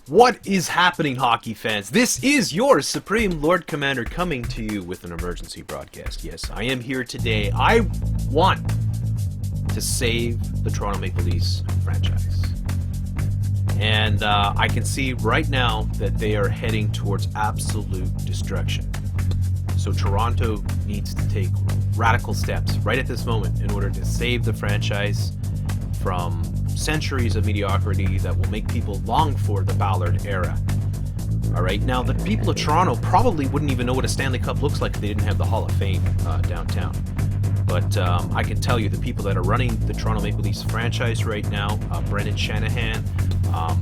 What is happening, hockey fans? This is your Supreme Lord Commander coming to you with an emergency broadcast. Yes, I am here today. I want to save the Toronto Maple Leafs franchise. And I can see right now that they are heading towards absolute destruction. So Toronto needs to take radical steps right at this moment in order to save the franchise from centuries of mediocrity that will make people long for the Ballard era. Alright, now the people of Toronto probably wouldn't even know what a Stanley Cup looks like if they didn't have the Hall of Fame downtown. But I can tell you the people that are running the Toronto Maple Leafs franchise right now, Brendan Shanahan,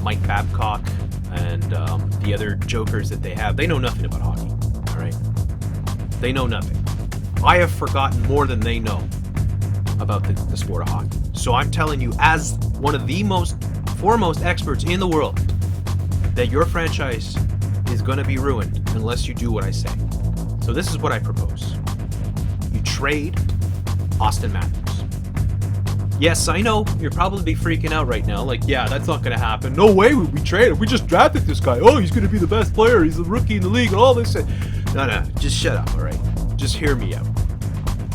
Mike Babcock, and the other jokers that they have, they know nothing about hockey. Alright? They know nothing. I have forgotten more than they know about the sport of hockey. So I'm telling you, as one of the foremost experts in the world, that your franchise is going to be ruined unless you do what I say. So this is what I propose. You trade Auston Matthews. Yes, I know, you're probably freaking out right now, like, yeah, that's not going to happen. No way would we trade him. We just drafted this guy. Oh, he's going to be the best player. He's a rookie in the league and all this. No, just shut up, all right? Just hear me out.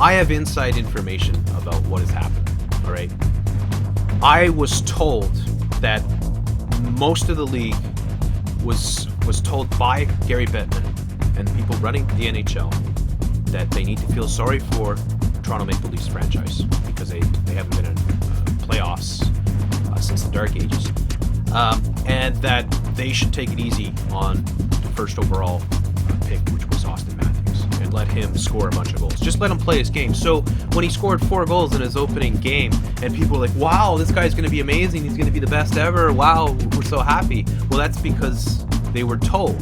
I have inside information about what is happening, all right? I was told that most of the league was told by Gary Vidme and the people running the NHL that they need to feel sorry for Toronto Maple Leafs franchise because they haven't been in playoffs since the Dark Ages, and that they should take it easy on the first overall pick, which was Auston Matthews, and let him score a bunch of goals. Just let him play his game. So when he scored 4 goals in his opening game, and people were like, wow, this guy's going to be amazing. He's going to be the best ever. Wow, we're so happy. Well, that's because they were told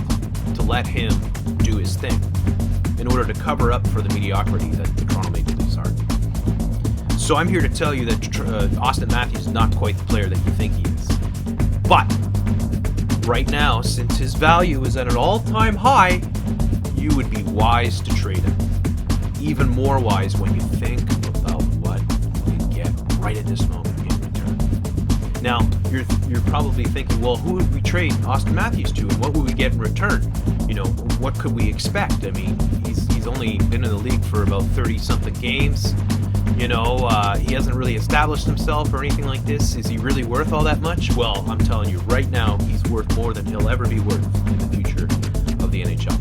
to let him do his thing in order to cover up for the mediocrity that the Toronto Maple Leafs are. So I'm here to tell you that Auston Matthews is not quite the player that you think he is. But right now, since his value is at an all-time high, you would be wise to trade him. Even more wise when you think about what you get right at this moment in return. Now, you're probably thinking, well, who would we trade Auston Matthews to, and what would we get in return? You know, what could we expect? I mean, he's only been in the league for about 30-something games. You know, he hasn't really established himself or anything like this. Is he really worth all that much? Well, I'm telling you right now, he's worth more than he'll ever be worth in the future of the NHL.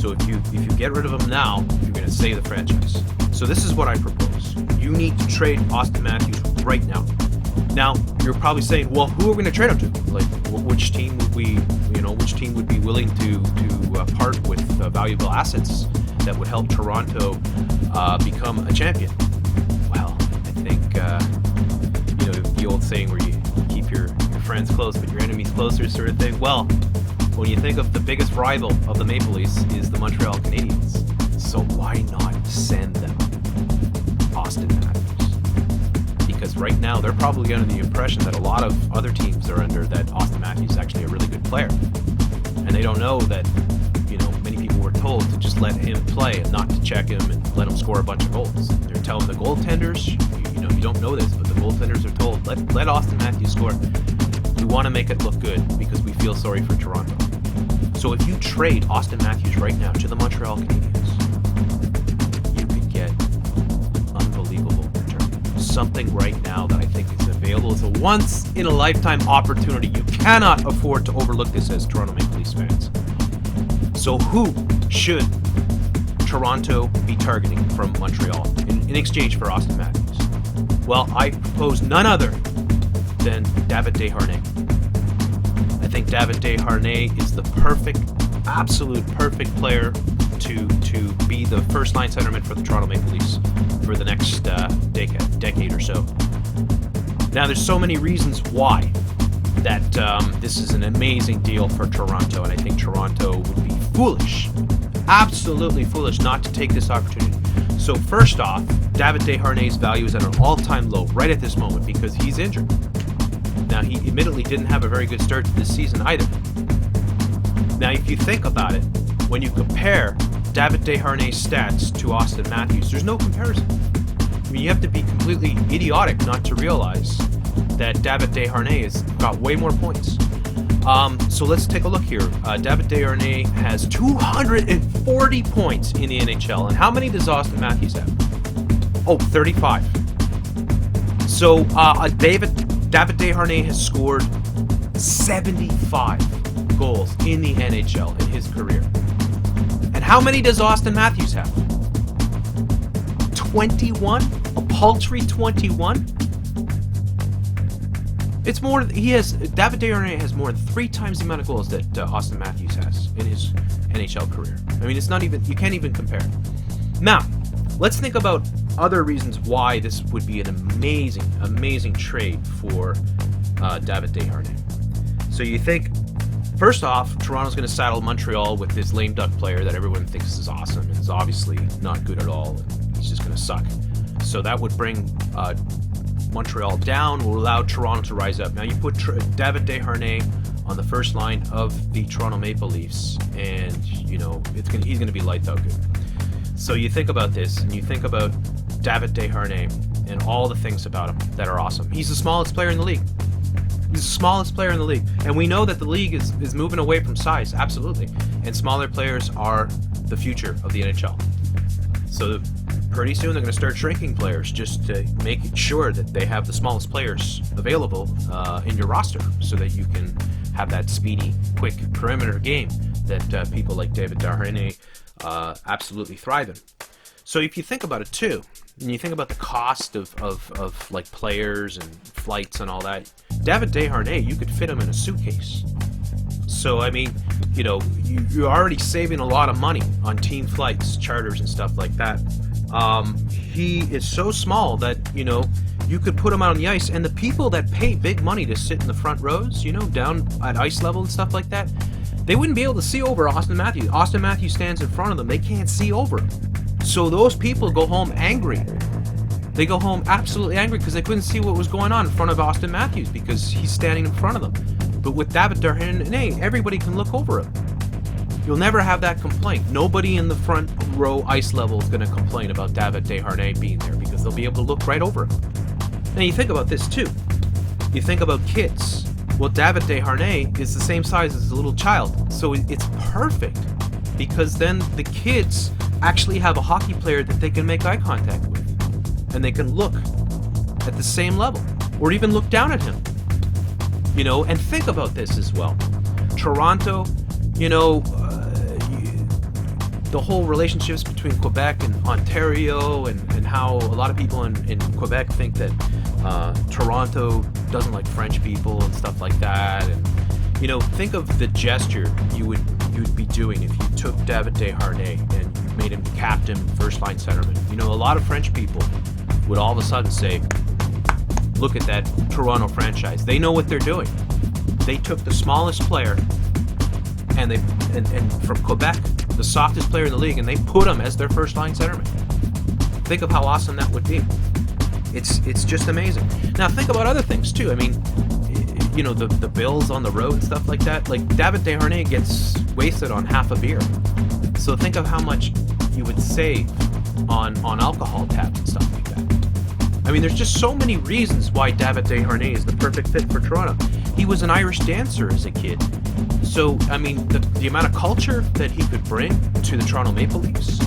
So if you get rid of him now, you're going to save the franchise. So this is what I propose. You need to trade Auston Matthews right now. Now, you're probably saying, well, who are we going to trade him to? Like, which team would which team would be willing to part with valuable assets that would help Toronto become a champion? Well, I think, the old saying where you keep your friends close but your enemies closer sort of thing. Well, when you think of the biggest rival of the Maple Leafs is the Montreal Canadiens. So why not send them Auston Matthews? Because right now they're probably under the impression that a lot of other teams are under that Auston Matthews is actually a really good player. And they don't know that, many people were told to just let him play and not to check him and let him score a bunch of goals. They're telling the goaltenders, you don't know this, but the goaltenders are told, let Auston Matthews score. We want to make it look good because we feel sorry for Toronto. So if you trade Auston Matthews right now to the Montreal Canadiens, you could get unbelievable return. Something right now that I think is available as a once-in-a-lifetime opportunity. You cannot afford to overlook this as Toronto Maple Leafs fans. So who should Toronto be targeting from Montreal in exchange for Auston Matthews? Well, I propose none other than David Desharnais. I think David Desharnais is the absolute perfect player to be the first-line centerman for the Toronto Maple Leafs for the next decade or so. Now, there's so many reasons why that this is an amazing deal for Toronto, and I think Toronto would be foolish, absolutely foolish, not to take this opportunity. So first off, David Desharnais' value is at an all-time low right at this moment because he's injured. Now, he admittedly didn't have a very good start to this season either. Now, if you think about it, when you compare David Desharnais' stats to Auston Matthews, there's no comparison. I mean, you have to be completely idiotic not to realize that David Desharnais has got way more points. So let's take a look here. David Desharnais has 240 points in the NHL. And how many does Auston Matthews have? Oh, 35. So David Desharnais has scored 75 goals in the NHL in his career. And how many does Auston Matthews have? 21? A paltry 21? It's more. David Desharnais has more than 3 times the amount of goals that Auston Matthews has in his NHL career. I mean, it's not even. You can't even compare. Now, let's think about other reasons why this would be an amazing trade for David Desharnais. So you think, first off, Toronto's going to saddle Montreal with this lame duck player that everyone thinks is awesome and is obviously not good at all. And he's just going to suck. So that would bring Montreal down, will allow Toronto to rise up. Now you put David Desharnais on the first line of the Toronto Maple Leafs, and he's going to be lights out good. So you think about this, and you think about David Desharnais and all the things about him that are awesome. He's the smallest player in the league. He's the smallest player in the league. And we know that the league is moving away from size, absolutely. And smaller players are the future of the NHL. So pretty soon they're going to start shrinking players just to make sure that they have the smallest players available in your roster so that you can have that speedy, quick perimeter game that people like David Desharnais absolutely thrive in. So if you think about it too, and you think about the cost of like players and flights and all that, David Desharnais, you could fit him in a suitcase. So I mean, you're already saving a lot of money on team flights, charters, and stuff like that. He is so small that you could put him out on the ice, and the people that pay big money to sit in the front rows, down at ice level and stuff like that, they wouldn't be able to see over Auston Matthews. Auston Matthews stands in front of them; they can't see over him. So those people go home angry. They go home absolutely angry because they couldn't see what was going on in front of Auston Matthews because he's standing in front of them. But with David Desharnais, everybody can look over him. You'll never have that complaint. Nobody in the front row ice level is going to complain about David Desharnais being there because they'll be able to look right over him. Now you think about this too. You think about kids. Well, David Desharnais is the same size as a little child, so it's perfect because then the kids actually have a hockey player that they can make eye contact with, and they can look at the same level, or even look down at him. And think about this as well. Toronto, the whole relationships between Quebec and Ontario, and how a lot of people in Quebec think that Toronto doesn't like French people and stuff like that. And think of the gesture you'd be doing if you took David Desharnais and you made him the captain, first line centerman. A lot of French people would all of a sudden say, look at that Toronto franchise. They know what they're doing. They took the smallest player and from Quebec, the softest player in the league, and they put him as their first line centerman. Think of how awesome that would be. It's just amazing. Now think about other things too. I mean, the bills on the road and stuff like that. Like David Desharnais gets wasted on half a beer. So think of how much you would save on alcohol tabs and stuff like that. I mean, there's just so many reasons why David Desharnais is the perfect fit for Toronto. He was an Irish dancer as a kid. So, I mean, the amount of culture that he could bring to the Toronto Maple Leafs.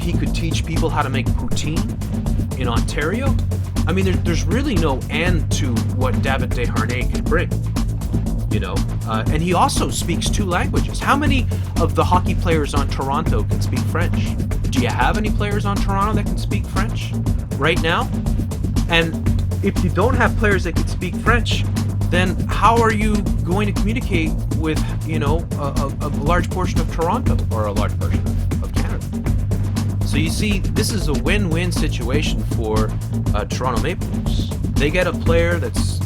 He could teach people how to make poutine in Ontario. I mean, there's really no end to what David Desharnais can bring. And he also speaks 2 languages. How many of the hockey players on Toronto can speak French? Do you have any players on Toronto that can speak French right now? And if you don't have players that can speak French, then how are you going to communicate with, a large portion of Toronto or a large portion of Canada? So you see, this is a win-win situation for Toronto Maple Leafs. They get a player that's,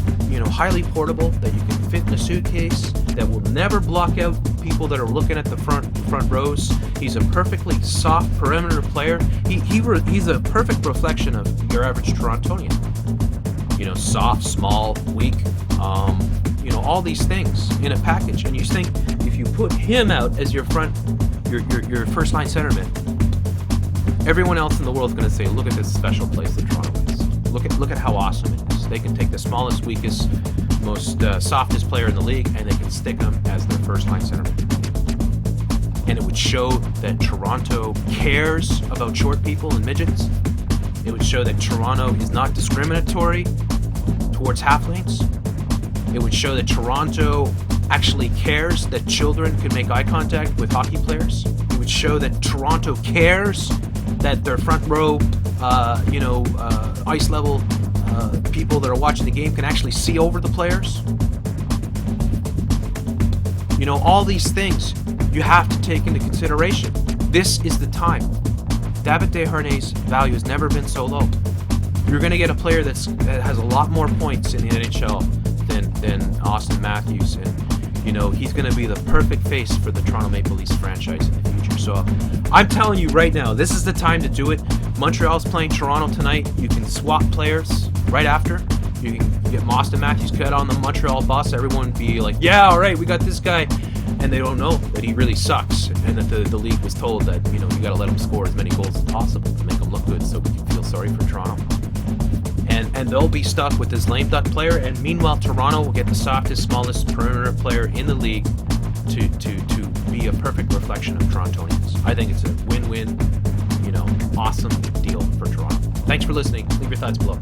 highly portable, that you can fit in a suitcase, that will never block out people that are looking at the front rows. He's a perfectly soft perimeter player. He's a perfect reflection of your average Torontonian. Soft, small, weak, all these things in a package. And you think if you put him out as your your first line centerman, everyone else in the world is going to say, look at this special place that Toronto is. Look at how awesome it is. They can take the smallest, weakest most softest player in the league, and they can stick him as their first-line center. And it would show that Toronto cares about short people and midgets. It would show that Toronto is not discriminatory towards halflings. It would show that Toronto actually cares that children can make eye contact with hockey players. It would show that Toronto cares that their front row, ice level people that are watching the game can actually see over the players. All these things you have to take into consideration. This is the time. David Desharnais' value has never been so low. You're going to get a player that has a lot more points in the NHL than Auston Matthews, and he's going to be the perfect face for the Toronto Maple Leafs franchise in the future. So I'm telling you right now, this is the time to do it. Montreal's playing Toronto tonight. You can swap players right after. You can get Auston Matthews cut on the Montreal bus. Everyone be like, yeah, all right, we got this guy. And they don't know that he really sucks, and that the league was told that, you got to let him score as many goals as possible to make him look good so we can feel sorry for Toronto. And they'll be stuck with this lame duck player, and meanwhile Toronto will get the softest, smallest perimeter player in the league to be a perfect reflection of Torontonians. I think it's a win-win, awesome deal for Toronto. Thanks for listening. Leave your thoughts below.